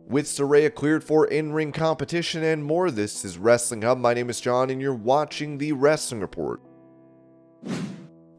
with Saraya cleared for in-ring competition and more. This is Wrestling Hub. My name is John and you're watching the Wrestling Report.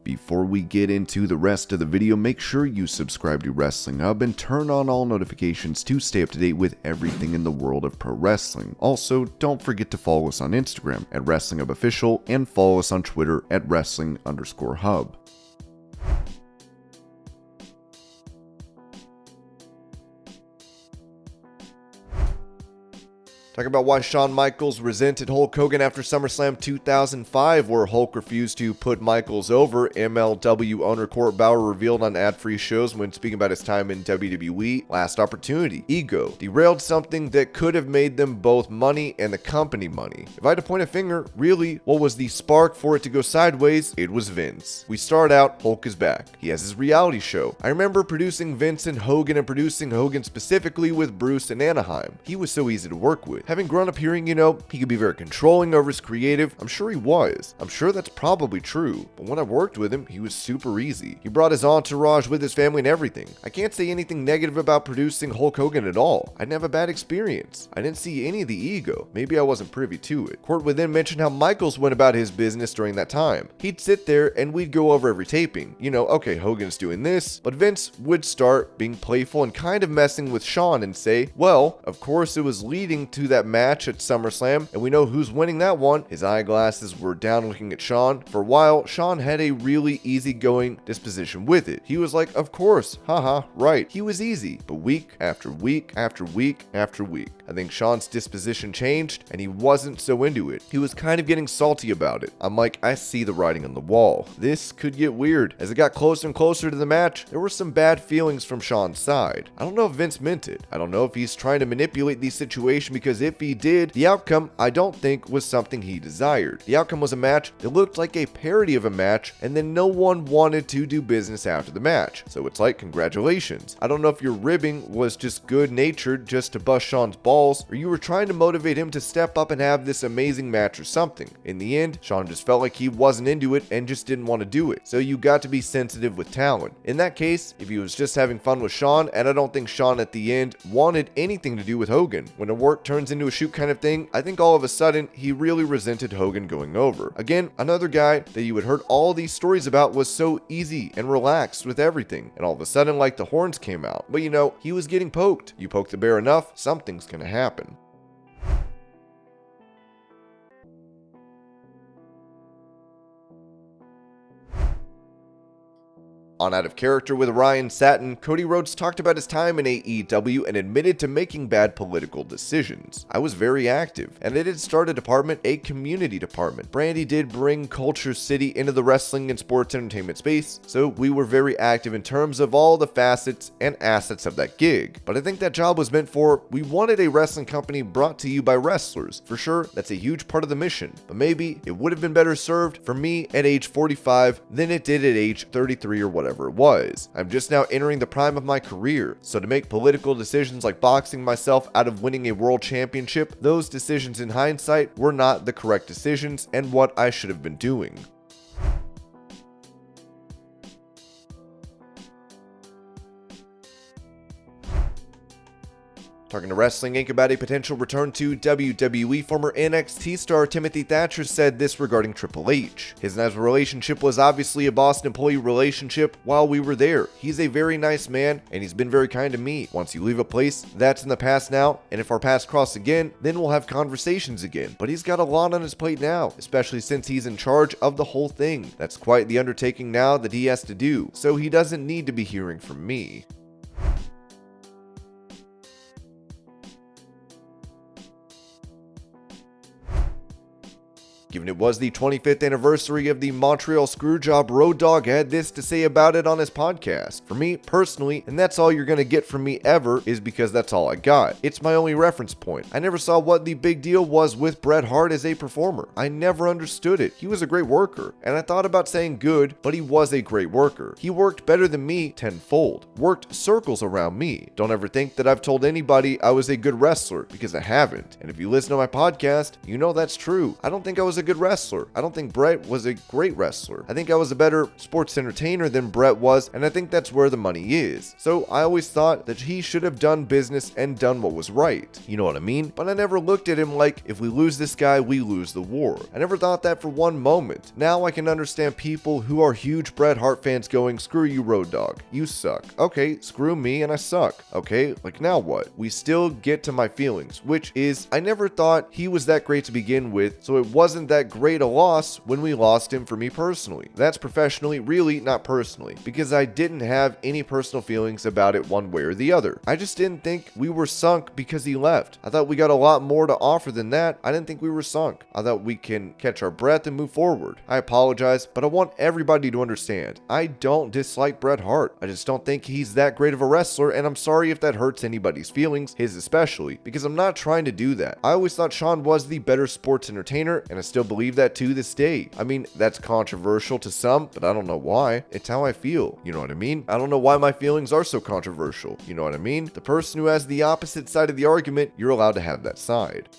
Before we get into the rest of the video, make sure you subscribe to Wrestling Hub and turn on all notifications to stay up to date with everything in the world of pro wrestling. Also, don't forget to follow us on Instagram at Wrestling Hub Official and follow us on Twitter at Wrestling_Hub. Talking about why Shawn Michaels resented Hulk Hogan after SummerSlam 2005, where Hulk refused to put Michaels over. MLW owner Court Bauer revealed on ad-free shows when speaking about his time in WWE. Last opportunity. Ego. Derailed something that could have made them both money and the company money. If I had to point a finger, really, what was the spark for it to go sideways? It was Vince. We start out, Hulk is back. He has his reality show. I remember producing Vince and Hogan and producing Hogan specifically with Bruce in Anaheim. He was so easy to work with. Having grown up hearing, he could be very controlling over his creative. I'm sure he was. I'm sure that's probably true. But when I worked with him, he was super easy. He brought his entourage with his family and everything. I can't say anything negative about producing Hulk Hogan at all. I didn't have a bad experience. I didn't see any of the ego. Maybe I wasn't privy to it. Court would then mention how Michaels went about his business during that time. He'd sit there and we'd go over every taping. Okay, Hogan's doing this, but Vince would start being playful and kind of messing with Shawn and say, well, of course it was leading to that match at SummerSlam, and we know who's winning that one. His eyeglasses were down looking at Shawn. For a while, Shawn had a really easygoing disposition with it. He was like, of course, haha, right. He was easy, but week after week after week after week, I think Shawn's disposition changed, and he wasn't so into it. He was kind of getting salty about it. I'm like, I see the writing on the wall. This could get weird. As it got closer and closer to the match, there were some bad feelings from Shawn's side. I don't know if Vince meant it. I don't know if he's trying to manipulate the situation, because if he did, the outcome, I don't think, was something he desired. The outcome was a match that looked like a parody of a match, and then no one wanted to do business after the match. So it's like, congratulations. I don't know if your ribbing was just good-natured just to bust Shawn's balls, or you were trying to motivate him to step up and have this amazing match or something. In the end, Shawn just felt like he wasn't into it and just didn't want to do it. So you got to be sensitive with talent. In that case, if he was just having fun with Shawn, and I don't think Shawn at the end wanted anything to do with Hogan. When a work turns into a shoot kind of thing, I think all of a sudden he really resented Hogan going over. Again, another guy that you had heard all these stories about was so easy and relaxed with everything, and all of a sudden, like, the horns came out. But he was getting poked. You poke the bear enough, something's gonna happen. On Out of Character with Ryan Satin, Cody Rhodes talked about his time in AEW and admitted to making bad political decisions. I was very active, and I did start a department, a community department. Brandy did bring Culture City into the wrestling and sports entertainment space, so we were very active in terms of all the facets and assets of that gig. But I think that job was meant for, we wanted a wrestling company brought to you by wrestlers. For sure, that's a huge part of the mission, but maybe it would have been better served for me at age 45 than it did at age 33 or whatever it was. I'm just now entering the prime of my career, so to make political decisions like boxing myself out of winning a world championship, those decisions in hindsight were not the correct decisions and what I should have been doing. Talking to Wrestling Inc. about a potential return to WWE, former NXT star Timothy Thatcher said this regarding Triple H. His and I's relationship was obviously a boss and employee relationship while we were there. He's a very nice man, and he's been very kind to me. Once you leave a place, that's in the past now, and if our paths cross again, then we'll have conversations again. But he's got a lot on his plate now, especially since he's in charge of the whole thing. That's quite the undertaking now that he has to do, so he doesn't need to be hearing from me. Given it was the 25th anniversary of the Montreal Screwjob, Dogg had this to say about it on his podcast. For me, personally, and that's all you're gonna get from me ever, is because that's all I got. It's my only reference point. I never saw what the big deal was with Bret Hart as a performer. I never understood it. He was a great worker, and I thought about saying good, but he was a great worker. He worked better than me tenfold, worked circles around me. Don't ever think that I've told anybody I was a good wrestler, because I haven't. And if you listen to my podcast, you know that's true. I don't think I was a good wrestler. I don't think Bret was a great wrestler. I think I was a better sports entertainer than Bret was, and I think that's where the money is. So I always thought that he should have done business and done what was right. You know what I mean? But I never looked at him like, if we lose this guy, we lose the war. I never thought that for one moment. Now I can understand people who are huge Bret Hart fans going, screw you, Road Dogg. You suck. Okay, screw me and I suck. Okay, like now what? We still get to my feelings, which is, I never thought he was that great to begin with, so it wasn't that great a loss when we lost him for me personally. That's professionally, really not personally, because I didn't have any personal feelings about it one way or the other. I just didn't think we were sunk because he left. I thought we got a lot more to offer than that. I didn't think we were sunk. I thought we can catch our breath and move forward. I apologize, but I want everybody to understand. I don't dislike Bret Hart. I just don't think he's that great of a wrestler, and I'm sorry if that hurts anybody's feelings, his especially, because I'm not trying to do that. I always thought Shawn was the better sports entertainer, and I still believe that to this day. I mean, that's controversial to some, but I don't know why. It's how I feel. You know what I mean? I don't know why my feelings are so controversial. You know what I mean? The person who has the opposite side of the argument, you're allowed to have that side.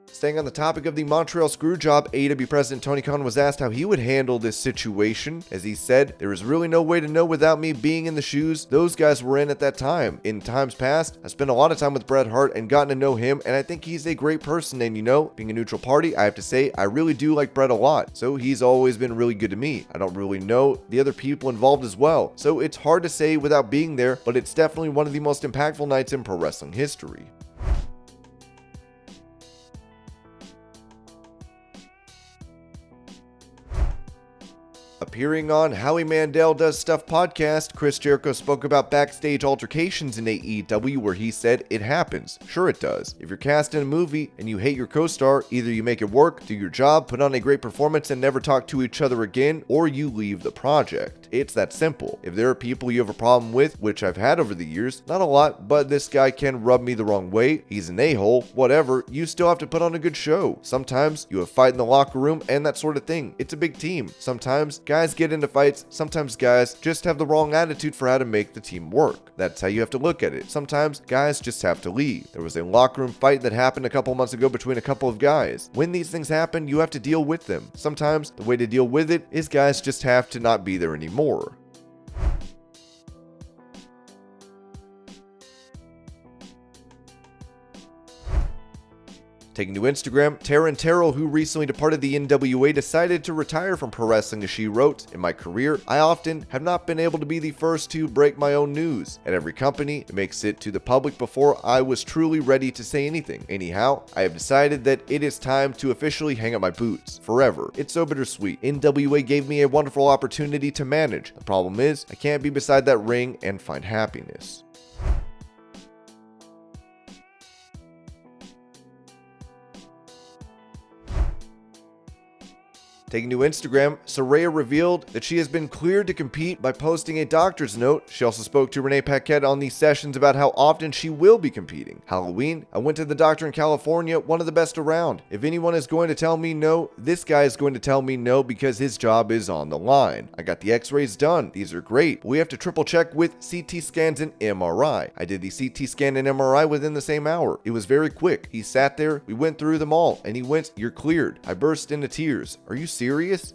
Staying on the topic of the Montreal Screwjob, AEW President Tony Khan was asked how he would handle this situation. As he said, there is really no way to know without me being in the shoes those guys were in at that time. In times past, I spent a lot of time with Bret Hart and gotten to know him, and I think he's a great person, and you know, being a neutral party, I have to say, I really do like Bret a lot. So he's always been really good to me. I don't really know the other people involved as well. So it's hard to say without being there, but it's definitely one of the most impactful nights in pro wrestling history. Appearing on Howie Mandel Does Stuff podcast, Chris Jericho spoke about backstage altercations in AEW where he said, it happens. Sure it does. If you're cast in a movie and you hate your co-star, either you make it work, do your job, put on a great performance and never talk to each other again, or you leave the project. It's that simple. If there are people you have a problem with, which I've had over the years, not a lot, but this guy can rub me the wrong way, he's an a-hole, whatever, you still have to put on a good show. Sometimes you have fight in the locker room and that sort of thing. It's a big team. Sometimes guys get into fights, sometimes guys just have the wrong attitude for how to make the team work. That's how you have to look at it. Sometimes guys just have to leave. There was a locker room fight that happened a couple months ago between a couple of guys. When these things happen, you have to deal with them. Sometimes the way to deal with it is guys just have to not be there anymore. Taking to Instagram, Taryn Terrell, who recently departed the NWA, decided to retire from pro wrestling as she wrote, in my career, I often have not been able to be the first to break my own news. At every company, it makes it to the public before I was truly ready to say anything. Anyhow, I have decided that it is time to officially hang up my boots. Forever. It's so bittersweet. NWA gave me a wonderful opportunity to manage. The problem is, I can't be beside that ring and find happiness. Taking to Instagram, Saraya revealed that she has been cleared to compete by posting a doctor's note. She also spoke to Renee Paquette on these sessions about how often she will be competing. Halloween, I went to the doctor in California, one of the best around. If anyone is going to tell me no, this guy is going to tell me no because his job is on the line. I got the x-rays done. These are great, but we have to triple check with CT scans and MRI. I did the CT scan and MRI within the same hour. It was very quick. He sat there, we went through them all, and he went, you're cleared. I burst into tears. Are you serious?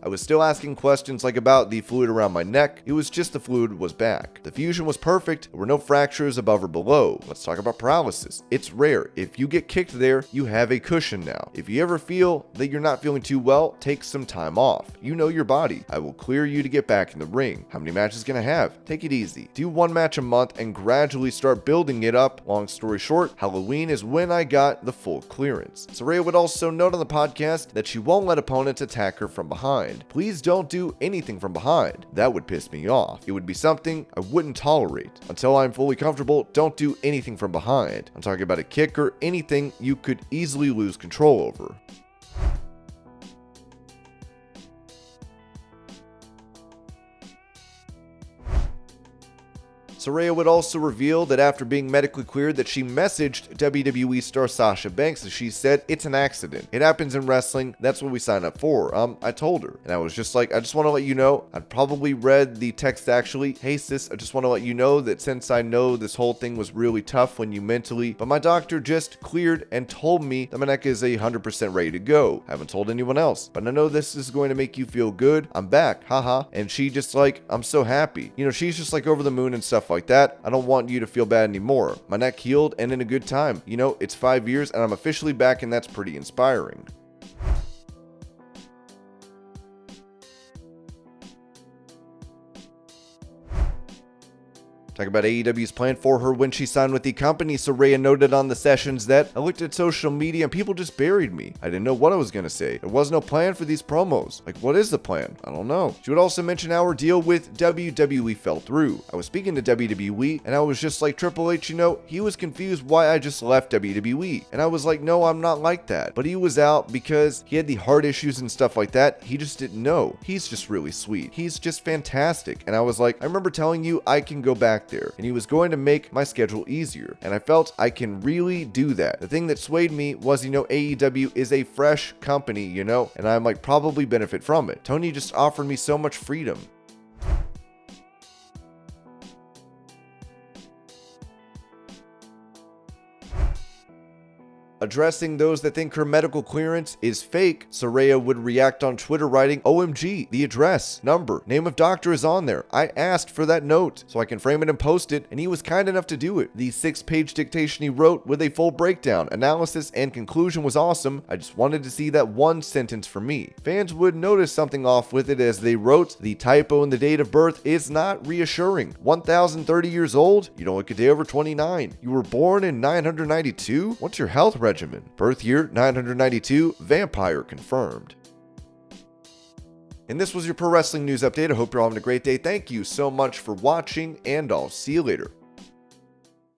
I was still asking questions like about the fluid around my neck. It was just the fluid was back. The fusion was perfect. There were no fractures above or below. Let's talk about paralysis. It's rare. If you get kicked there, you have a cushion now. If you ever feel that you're not feeling too well, take some time off. You know your body. I will clear you to get back in the ring. How many matches can I have? Take it easy. Do one match a month and gradually start building it up. Long story short, Halloween is when I got the full clearance. Saraya would also note on the podcast that she won't let opponents attack her from behind. Please don't do anything from behind. That would piss me off. It would be something I wouldn't tolerate. Until I'm fully comfortable, don't do anything from behind. I'm talking about a kick or anything you could easily lose control over. Saraya would also reveal that after being medically cleared that she messaged WWE star Sasha Banks and she said, "It's an accident. It happens in wrestling. That's what we sign up for." I told her. And I was just like, I just want to let you know. I'd probably read the text actually. "Hey sis, I just want to let you know that since I know this whole thing was really tough when you mentally, but my doctor just cleared and told me that my neck is 100% ready to go. I haven't told anyone else, but I know this is going to make you feel good. I'm back, haha." And she just like, "I'm so happy." You know, she's just like over the moon and stuff like that. "I don't want you to feel bad anymore. My neck healed and in a good time. You know, it's 5 years and I'm officially back, and that's pretty inspiring." Talk about AEW's plan for her when she signed with the company. Saraya noted on the sessions that, "I looked at social media and people just buried me. I didn't know what I was going to say. There was no plan for these promos. Like, what is the plan? I don't know." She would also mention how her deal with WWE fell through. "I was speaking to WWE and I was just like, Triple H, you know, he was confused why I just left WWE. And I was like, no, I'm not like that. But he was out because he had the heart issues and stuff like that. He just didn't know. He's just really sweet. He's just fantastic." And I was like, "I remember telling you I can go back there, and he was going to make my schedule easier, and I felt I can really do that. The thing that swayed me was, you know, AEW is a fresh company, you know, and I'm like probably benefit from it. Tony just offered me so much freedom." Addressing those that think her medical clearance is fake, Saraya would react on Twitter writing, "OMG, the address, number, name of doctor is on there. I asked for that note so I can frame it and post it, and he was kind enough to do it. The 6-page dictation he wrote with a full breakdown, analysis, and conclusion was awesome. I just wanted to see that one sentence for me." Fans would notice something off with it as they wrote, "The typo in the date of birth is not reassuring. 1,030 years old? You don't look a day over 29. You were born in 992? What's your health regimen? Birth year 992, vampire confirmed." And this was your pro wrestling news update. I hope you're all having a great day. Thank you so much for watching, and I'll see you later.